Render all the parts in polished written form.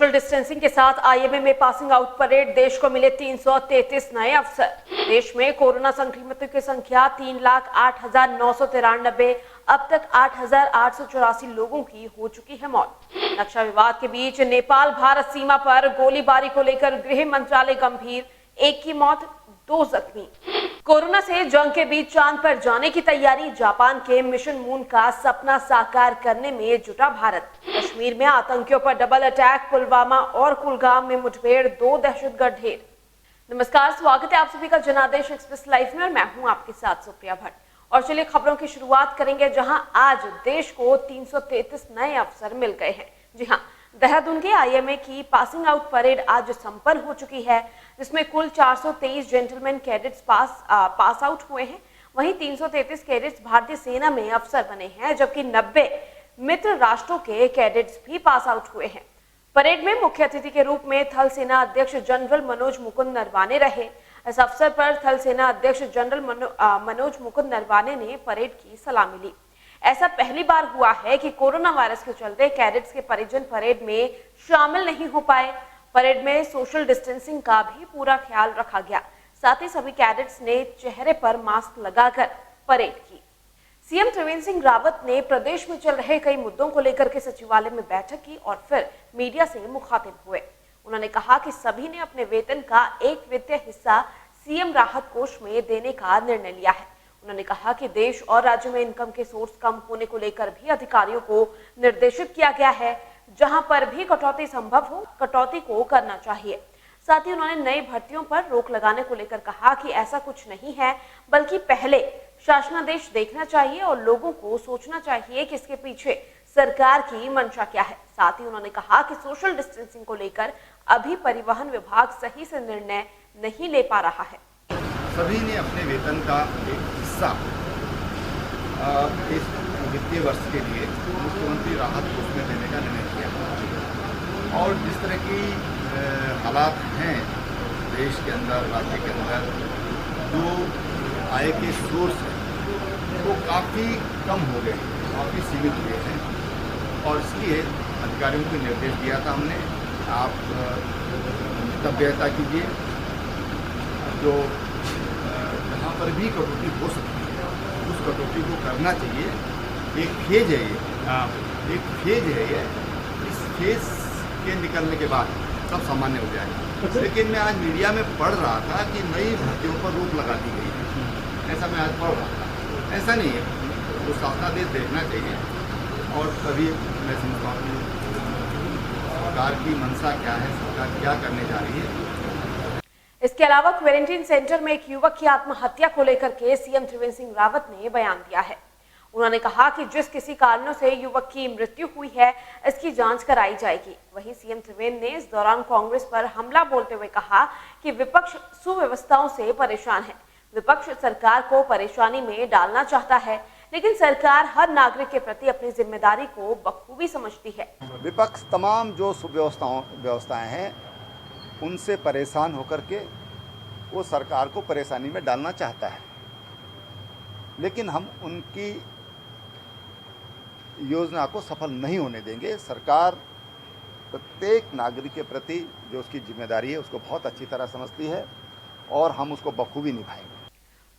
Social distancing के साथ IMA में पासिंग आउट परेड, देश को मिले 333 नए अवसर। देश में कोरोना संक्रमितों की संख्या 3,08,993, अब तक 8,884 लोगों की हो चुकी है मौत। नक्शा विवाद के बीच नेपाल भारत सीमा पर गोलीबारी को लेकर गृह मंत्रालय गंभीर, 1 की मौत, 2 जख्मी। कोरोना से जंग के बीच चांद पर जाने की तैयारी, जापान के मिशन मून का सपना साकार करने में जुटा भारत। कश्मीर में आतंकियों पर डबल अटैक, पुलवामा और कुलगाम में मुठभेड़, 2 दहशतगर्द ढेर। नमस्कार, स्वागत है आप सभी का जनादेश एक्सप्रेस लाइव में और मैं हूं आपके साथ सुप्रिया भट्ट। और चलिए खबरों की शुरुआत करेंगे, जहां आज देश को 333 नए अवसर मिल गए हैं। जी हां, देहरादून के आईएमए की पासिंग आउट परेड आज संपन्न हो चुकी है, जिसमें कुल 423 जेंटलमैन कैडेट्स पास आउट हुए हैं। वहीं 333 कैडेट्स भारतीय सेना में अफसर बने हैं, जबकि 90 मित्र राष्ट्रों के कैडेट्स भी पास आउट हुए हैं। परेड में मुख्य अतिथि के रूप में थल सेना अध्यक्ष जनरल मनोज मुकुंद नरवाने रहे। इस अवसर पर थल सेना अध्यक्ष जनरल मनोज मुकुंद नरवाने ने परेड की सलामी ली। ऐसा पहली बार हुआ है कि कोरोना वायरस के चलते कैडेट्स के परिजन परेड में शामिल नहीं हो पाए। परेड में सोशल डिस्टेंसिंग का भी पूरा ख्याल रखा गया। साथ ही सभी कैडेट्स ने चेहरे पर मास्क लगाकर परेड की। सीएम त्रिवेंद्र सिंह रावत ने प्रदेश में चल रहे कई मुद्दों को लेकर के सचिवालय में बैठक की और फिर मीडिया से मुखातिब हुए। उन्होंने कहा कि सभी ने अपने वेतन का एक वित्तीय हिस्सा सीएम राहत कोष में देने का निर्णय लिया है। उन्होंने कहा कि देश और राज्य में इनकम के सोर्स कम होने को लेकर भी अधिकारियों को निर्देशित किया गया है। जहां पर भी कटौती संभव हो, कटौती को करना चाहिए। साथ ही उन्होंने नई भर्तियों पर रोक लगाने को लेकर कहा कि ऐसा कुछ नहीं है, बल्कि पहले शासनादेश देखना चाहिए और लोगों को सोचना चाहिए कि इसके पीछे सरकार की मंशा क्या है। साथ ही उन्होंने कहा कि सोशल डिस्टेंसिंग को लेकर अभी परिवहन विभाग सही से निर्णय नहीं ले पा रहा है। सभी ने अपने वेतन का एक हिस्सा इस वित्तीय वर्ष के लिए मुख्यमंत्री राहत कोष में देने का निर्णय किया और जिस तरह की हालात हैं देश के अंदर, राज्य के अंदर, जो आय के सोर्स हैं वो काफ़ी कम हो गए, काफ़ी सीमित हुए हैं और इसलिए अधिकारियों को निर्देश दिया था हमने, आप तब्यता कीजिए, जो जहाँ पर भी कटौती हो सकती है उस कटौती को करना चाहिए। एक फेज है ये, एक फेज है ये, इस फेज के निकलने के बाद सब सामान्य हो जाएगा। लेकिन मैं आज मीडिया में पढ़ रहा था कि नई भर्तियों पर रोक लगा दी गई है, ऐसा मैं आज पढ़ रहा था। ऐसा नहीं है, तो शासनादेश देखना चाहिए और तभी मैं समझता हूँ सरकार की मंशा क्या है, सरकार क्या करने जा रही है। इसके अलावा क्वारंटीन सेंटर में एक युवक की आत्महत्या को लेकर के सीएम त्रिवेंद्र सिंह रावत ने बयान दिया है। उन्होंने कहा कि जिस किसी कारणों से युवक की मृत्यु हुई है, इसकी जांच कराई जाएगी। वहीं सीएम त्रिवेंद्र ने इस दौरान कांग्रेस पर हमला बोलते हुए कहा कि विपक्ष सुव्यवस्थाओं से परेशान है। विपक्ष सरकार को परेशानी में डालना चाहता है, लेकिन सरकार हर नागरिक के प्रति अपनी जिम्मेदारी को बखूबी समझती है। विपक्ष तमाम जो सुव्यवस्थाएं हैं उनसे परेशान होकर के वो सरकार को परेशानी में डालना चाहता है, लेकिन हम उनकी योजना को सफल नहीं होने देंगे। सरकार प्रत्येक नागरिक के प्रति जो उसकी जिम्मेदारी है उसको बहुत अच्छी तरह समझती है और हम उसको बखूबी निभाएंगे।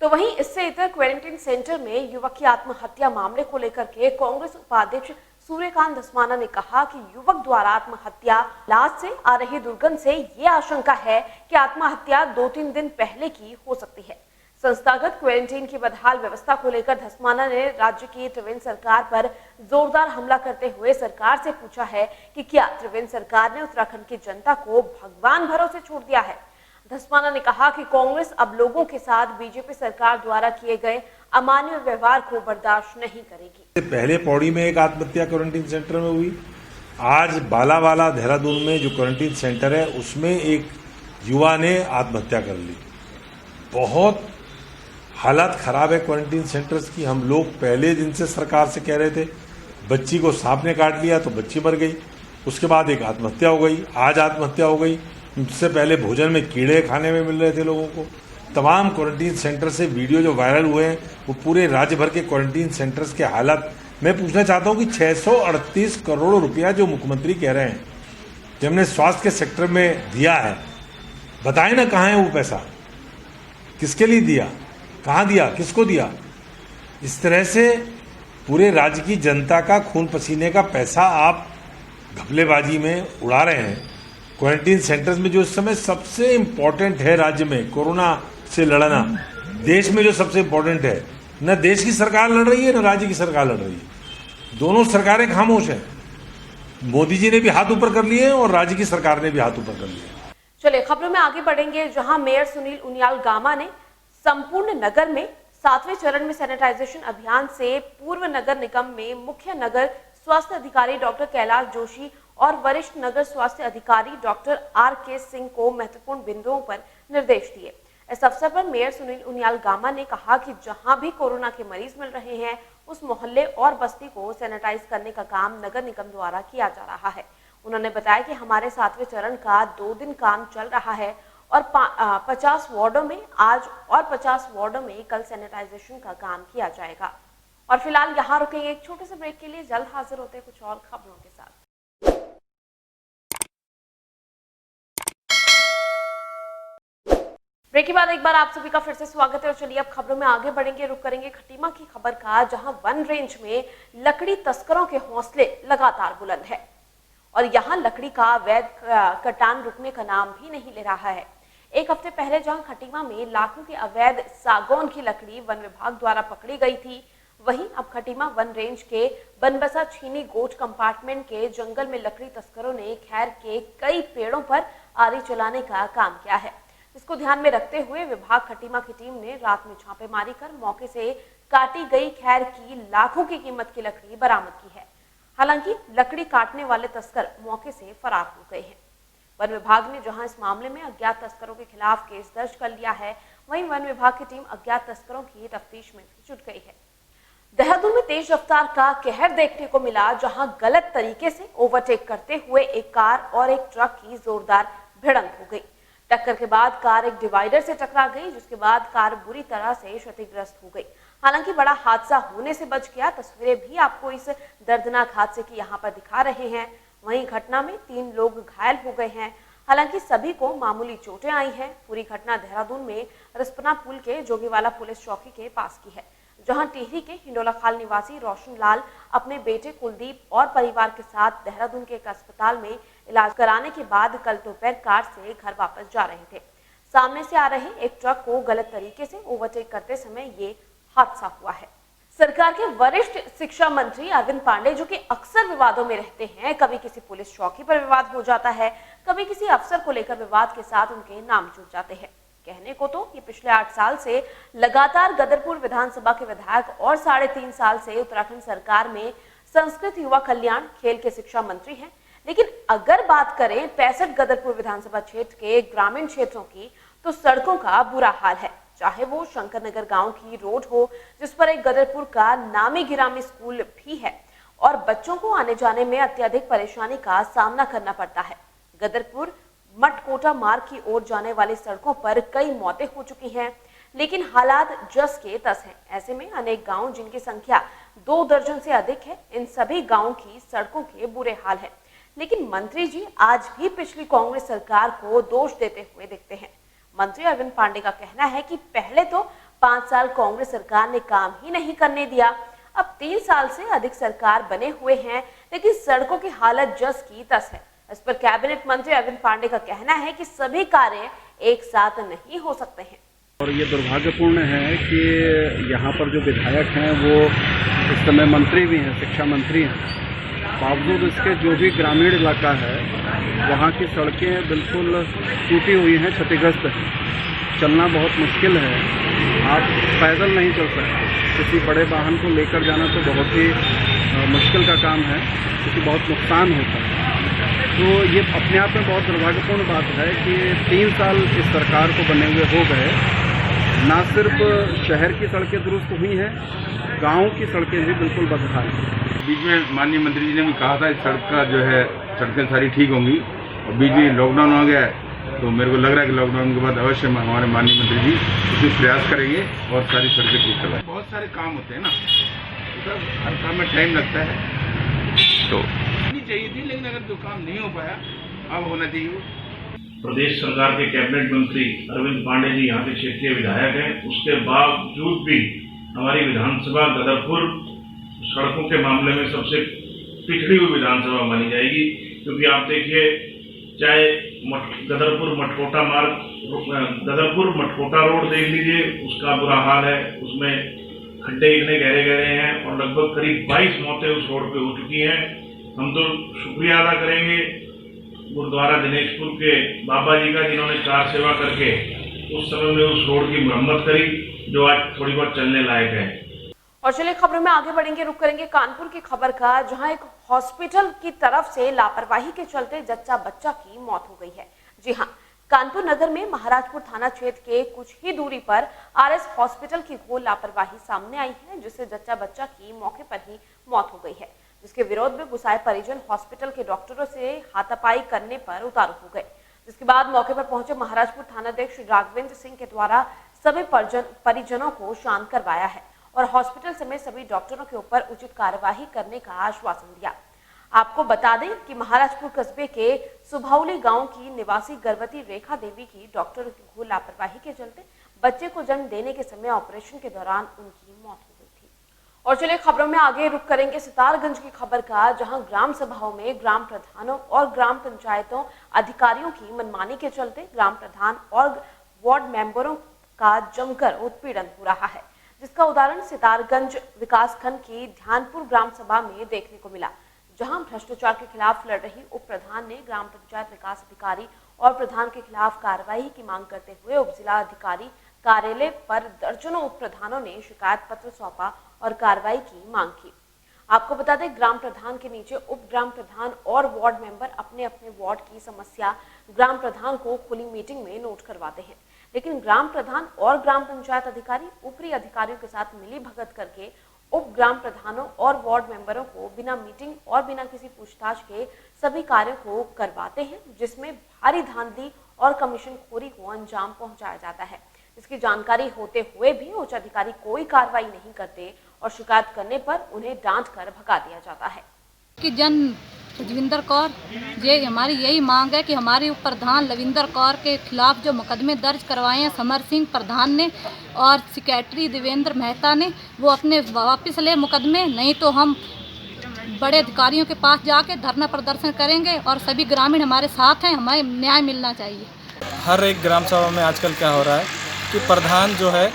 तो वहीं इससे इतर क्वारंटीन सेंटर में युवक की आत्महत्या मामले को लेकर के कांग्रेस उपाध्यक्ष सूर्यकांत धस्माना ने कहा कि युवक द्वारा आत्महत्या, इलाज से आ रही दुर्गंध से ये आशंका है कि आत्महत्या 2-3 दिन पहले की हो सकती है। संस्थागत क्वारंटीन की बदहाल व्यवस्था को लेकर धस्माना ने राज्य की त्रिवेंद्र सरकार पर जोरदार हमला करते हुए सरकार से पूछा है कि क्या त्रिवेंद्र सरकार ने उत्तराखंड की जनता को भगवान भरोसे छोड़ दिया है। धस्माना ने कहा कि कांग्रेस अब लोगों के साथ बीजेपी सरकार द्वारा किए गए अमानवीय व्यवहार को बर्दाश्त नहीं करेगी। पहले पौड़ी में एक आत्महत्या क्वारंटीन सेंटर में हुई, आज बालावाला देहरादून में जो क्वारंटीन सेंटर है उसमें एक युवा ने आत्महत्या कर ली। बहुत हालत खराब है क्वारंटीन सेंटर्स की। हम लोग पहले दिन से सरकार से कह रहे थे, बच्ची को सांप ने काट लिया तो बच्ची मर गई, उसके बाद एक आत्महत्या हो गई, आज आत्महत्या हो गई। उससे पहले भोजन में कीड़े खाने में मिल रहे थे लोगों को। तमाम क्वारंटीन सेंटर से वीडियो जो वायरल हुए हैं वो पूरे राज्य भर के क्वारंटीन सेंटर्स के हालात मैं पूछना चाहता हूं कि 638 करोड़ रुपया जो मुख्यमंत्री कह रहे हैं जो हमने स्वास्थ्य के सेक्टर में दिया है, बताएं ना कहाँ है वो पैसा, किसके लिए दिया, कहाँ दिया, किसको दिया। इस तरह से पूरे राज्य की जनता का खून पसीने का पैसा आप घपलेबाजी में उड़ा रहे हैं। क्वारंटीन सेंटर्स में जो इस समय सबसे इम्पोर्टेंट है राज्य में कोरोना से लड़ना, देश में जो सबसे इम्पोर्टेंट है, न देश की सरकार लड़ रही है न राज्य की सरकार लड़ रही है। दोनों सरकारें खामोश हैं। मोदी जी ने भी हाथ ऊपर कर लिए और राज्य की सरकार ने भी हाथ ऊपर कर लिए। चलिए खबरों में आगे बढ़ेंगे, जहां मेयर सुनील उनियाल गामा ने संपूर्ण नगर में 7वें चरण में सैनिटाइजेशन अभियान से पूर्व नगर निगम में मुख्य नगर स्वास्थ्य अधिकारी डॉक्टर कैलाश जोशी और वरिष्ठ नगर स्वास्थ्य अधिकारी डॉक्टर RK सिंह को महत्वपूर्ण बिंदुओं पर निर्देश दिए। इस अवसर पर मेयर सुनील उनियाल गामा ने कहा कि जहां भी कोरोना के मरीज मिल रहे हैं उस मोहल्ले और बस्ती को सैनिटाइज करने का काम नगर निगम द्वारा किया जा रहा है। उन्होंने बताया कि हमारे 7वें चरण का 2 दिन काम चल रहा है और 50 वार्डों में आज और 50 वार्डों में कल सैनिटाइजेशन का काम किया जाएगा। और फिलहाल यहाँ रुकेंगे एक छोटे से ब्रेक के लिए, जल्द हाजिर होते हैं कुछ और खबरों के साथ। ब्रेक के बाद एक बार आप सभी का फिर से स्वागत है और चलिए अब खबरों में आगे बढ़ेंगे। रुक करेंगे खटीमा की खबर का, जहां वन रेंज में लकड़ी तस्करों के हौसले लगातार बुलंद है और यहां लकड़ी का अवैध कटान रुकने का नाम भी नहीं ले रहा है। एक हफ्ते पहले जहां खटीमा में लाखों की अवैध सागौन की लकड़ी वन विभाग द्वारा पकड़ी गई थी, वहीं अब खटीमा वन रेंज के बनबसा छीनी गोट कंपार्टमेंट के जंगल में लकड़ी तस्करों ने खैर के कई पेड़ों पर आरी चलाने का काम किया है। इसको ध्यान में रखते हुए विभाग खटीमा की टीम ने रात में छापेमारी कर मौके से काटी गई खैर की लाखों की कीमत की लकड़ी बरामद की है। हालांकि लकड़ी काटने वाले तस्कर मौके से फरार हो गए हैं। वन विभाग ने जहां इस मामले में अज्ञात तस्करों के खिलाफ केस दर्ज कर लिया है, वहीं वन विभाग की टीम अज्ञात तस्करों की तफ्तीश में जुट गई है। देहरादून में तेज रफ्तार का कहर देखने को मिला, जहां गलत तरीके से ओवरटेक करते हुए एक कार और एक ट्रक की जोरदार भिड़ंत हो गई। टक्कर के बाद कार एक डिवाइडर से टकरा गई, जिसके बाद कार बुरी तरह से क्षतिग्रस्त हो गई। हालांकि बड़ा हादसा होने से बच गया। तस्वीरें भी आपको इस दर्दनाक हादसे की यहाँ पर दिखा रहे हैं। वहीं घटना में 3 लोग घायल हो गए हैं। हालांकि सभी को मामूली चोटें आई हैं। पूरी घटना देहरादून में रिस्पना पुल के जोगीवाला पुलिस चौकी के पास की है, जहां टिहरी के हिंडोला खाल निवासी रोशन लाल अपने बेटे कुलदीप और परिवार के साथ देहरादून के एक अस्पताल में इलाज कराने के बाद कल दोपहर कार से घर वापस जा रहे थे। सामने से आ रहे एक ट्रक को गलत तरीके से ओवरटेक करते समय ये हादसा हुआ है। सरकार के वरिष्ठ शिक्षा मंत्री अरविंद पांडे, जो कि अक्सर विवादों में रहते हैं, कभी किसी पुलिस चौकी पर विवाद हो जाता है, कभी किसी अफसर को लेकर विवाद के साथ उनके नाम जुड़ जाते हैं। कहने को तो ये पिछले 8 साल से लगातार गदरपुर विधानसभा के विधायक और 3.5 साल से उत्तराखंड सरकार में संस्कृत युवा कल्याण खेल के शिक्षा मंत्री हैं। लेकिन अगर बात करें 65 गदरपुर विधानसभा क्षेत्र के ग्रामीण क्षेत्रों की, तो सड़कों का बुरा हाल है। चाहे वो शंकर नगर गांव की रोड हो, जिस पर एक गदरपुर का नामी गिरामी स्कूल भी है और बच्चों को आने जाने में अत्यधिक परेशानी का सामना करना पड़ता है। गदरपुर मटकोटा मार्ग की ओर जाने वाली सड़कों पर कई मौतें हो चुकी हैं, लेकिन हालात जस के तस हैं। ऐसे में अनेक गांव, जिनकी संख्या 2 दर्जन से अधिक है, इन सभी गांवों की सड़कों के बुरे हाल हैं। लेकिन मंत्री जी आज भी पिछली कांग्रेस सरकार को दोष देते हुए दिखते हैं। मंत्री अरविंद पांडे का कहना है कि पहले तो 5 साल कांग्रेस सरकार ने काम ही नहीं करने दिया, अब 3 साल से अधिक सरकार बने हुए हैं, लेकिन सड़कों की हालत जस की तस है। इस पर कैबिनेट मंत्री अरविंद पांडे का कहना है कि सभी कार्य एक साथ नहीं हो सकते हैं। और ये दुर्भाग्यपूर्ण है कि यहाँ पर जो विधायक हैं वो इस समय मंत्री भी हैं, शिक्षा मंत्री हैं, बावजूद इसके जो भी ग्रामीण इलाका है वहाँ की सड़कें बिल्कुल टूटी हुई हैं, क्षतिग्रस्त हैं। चलना बहुत मुश्किल है, आप पैदल नहीं चल सकते। किसी बड़े वाहन को लेकर जाना तो बहुत ही मुश्किल का काम है, क्योंकि बहुत नुकसान होता है। तो ये अपने आप में बहुत दुर्भाग्यपूर्ण बात है कि 3 साल इस सरकार को बने हुए हो गए, ना सिर्फ शहर की सड़कें दुरुस्त हुई हैं, गाँव की सड़कें भी बिल्कुल बदहाल हैं। बीच में माननीय मंत्री जी ने भी कहा था इस सड़क का जो है सड़कें सारी ठीक होंगी, और बीच में लॉकडाउन हो गया है, तो मेरे को लग रहा है कि लॉकडाउन के बाद अवश्य हमारे माननीय मंत्री जी कुछ प्रयास करेंगे और सारी सड़कें ठीक करवाएं। बहुत सारे काम होते हैं ना, तो हर काम में टाइम लगता है, तो नहीं चाहिए थी, लेकिन अगर जो काम नहीं हो पाया, अब होना चाहिए। प्रदेश सरकार के कैबिनेट मंत्री अरविंद पांडे जी यहाँ के क्षेत्रीय विधायक हैं, उसके बावजूद भी हमारी विधानसभा गदरपुर सड़कों के मामले में सबसे पिछड़ी हुई विधानसभा मानी जाएगी, क्योंकि आप देखिए चाहे गदरपुर मटकोटा रोड देख लीजिए, उसका बुरा हाल है, उसमें खड्डे इतने गहरे गहरे हैं और लगभग करीब 22 मौतें उस रोड पे हो चुकी हैं। हम तो शुक्रिया अदा करेंगे गुरुद्वारा दिनेशपुर के बाबा जी का, जिन्होंने कार सेवा करके उस समय में उस रोड की मरम्मत करी, जो आज थोड़ी बहुत चलने लायक है। और चलिए खबरों में आगे बढ़ेंगे, रुक करेंगे कानपुर की खबर का, जहां एक हॉस्पिटल की तरफ से लापरवाही के चलते जच्चा बच्चा की मौत हो गई है। जी हां, कानपुर नगर में महाराजपुर थाना क्षेत्र के कुछ ही दूरी पर आरएस हॉस्पिटल की घोर लापरवाही सामने आई है, जिससे जच्चा बच्चा की मौके पर ही मौत हो गई है, जिसके विरोध में गुस्साए परिजन हॉस्पिटल के डॉक्टरों से हाथापाई करने पर उतारू हो गए, जिसके बाद मौके पर पहुंचे महाराजपुर थानाध्यक्ष राघवेंद्र सिंह के द्वारा सभी परिजनों को शांत करवाया है और हॉस्पिटल समेत सभी डॉक्टरों के ऊपर उचित कार्यवाही करने का आश्वासन दिया। आपको बता दें कि महाराजपुर कस्बे के सुभाउली गांव की निवासी गर्भवती रेखा देवी की डॉक्टरों की घोर लापरवाही के चलते बच्चे को जन्म देने के समय ऑपरेशन के दौरान उनकी मौत हो गई थी। और चलिए खबरों में आगे रुक करेंगे सितारगंज की खबर का, जहां ग्राम सभाओं में ग्राम प्रधानों और ग्राम पंचायतों अधिकारियों की मनमानी के चलते ग्राम प्रधान और वार्ड मेंबरों का जमकर उत्पीड़न हो रहा है, जिसका उदाहरण सितारगंज विकासखंड की ध्यानपुर ग्राम सभा में देखने को मिला, जहां भ्रष्टाचार के खिलाफ लड़ रही उप प्रधान ने ग्राम पंचायत विकास अधिकारी और प्रधान के खिलाफ कार्रवाई की मांग करते हुए उप जिला अधिकारी कार्यालय पर दर्जनों उप प्रधानों ने शिकायत पत्र सौंपा और कार्रवाई की मांग की। आपको बता दें, ग्राम प्रधान के नीचे उप ग्राम प्रधान और वार्ड मेंबर अपने अपने वार्ड की समस्या ग्राम प्रधान को खुली मीटिंग में नोट करवाते हैं, लेकिन ग्राम प्रधान और ग्राम पंचायत अधिकारी ऊपरी अधिकारियों के साथ मिली भगत करके उप ग्राम प्रधानों और वार्ड मेंबरों को बिना मीटिंग और बिना किसी पूछताछ के सभी कार्यों को करवाते हैं, जिसमें भारी धांधली और कमीशन खोरी को अंजाम पहुंचाया जाता है। इसकी जानकारी होते हुए भी उच्च अधिकारी कोई कार्रवाई नहीं करते और शिकायत करने पर उन्हें डांट कर भगा दिया जाता है। कि जन लविंदर कौर, ये हमारी यही मांग है कि हमारे उप प्रधान लविंदर कौर के खिलाफ जो मुकदमे दर्ज करवाए हैं समर सिंह प्रधान ने और सेक्रेटरी देवेंद्र मेहता ने, वो अपने वापस ले मुकदमे, नहीं तो हम बड़े अधिकारियों के पास जाके धरना प्रदर्शन करेंगे और सभी ग्रामीण हमारे साथ हैं, हमें न्याय मिलना चाहिए। हर एक ग्राम सभा में आजकल क्या हो रहा है कि प्रधान जो है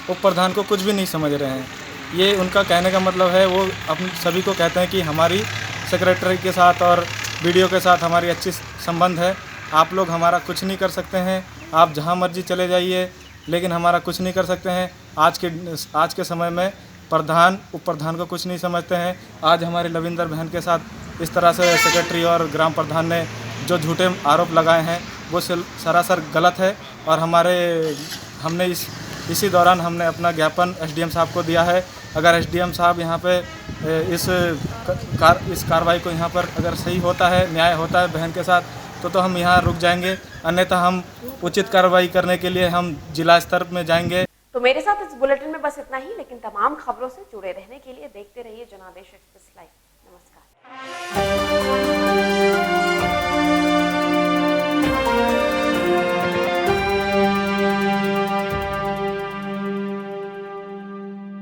उप प्रधान को कुछ भी नहीं समझ रहे हैं। ये उनका कहने का मतलब है, वो अपने सभी को कहते हैं कि हमारी सेक्रेटरी के साथ और बीडीओ के साथ हमारी अच्छी संबंध है, आप लोग हमारा कुछ नहीं कर सकते हैं, आप जहां मर्जी चले जाइए, लेकिन हमारा कुछ नहीं कर सकते हैं। आज के समय में प्रधान उप प्रधान को कुछ नहीं समझते हैं। आज हमारे लविंदर बहन के साथ इस तरह से सेक्रेटरी और ग्राम प्रधान ने जो झूठे आरोप लगाए हैं वो सरासर गलत है और हमने इसी दौरान हमने अपना ज्ञापन एसडीएम साहब को दिया है। अगर एसडीएम साहब यहाँ पे इस कार्रवाई को यहाँ पर अगर सही होता है, न्याय होता है बहन के साथ, तो हम यहाँ रुक जाएंगे, अन्यथा हम उचित कार्रवाई करने के लिए हम जिला स्तर में जाएंगे। तो मेरे साथ इस बुलेटिन में बस इतना ही, लेकिन तमाम खबरों से जुड़े रहने के लिए देखते रहिए जनादेश एक्सप्रेस लाइव। नमस्कार।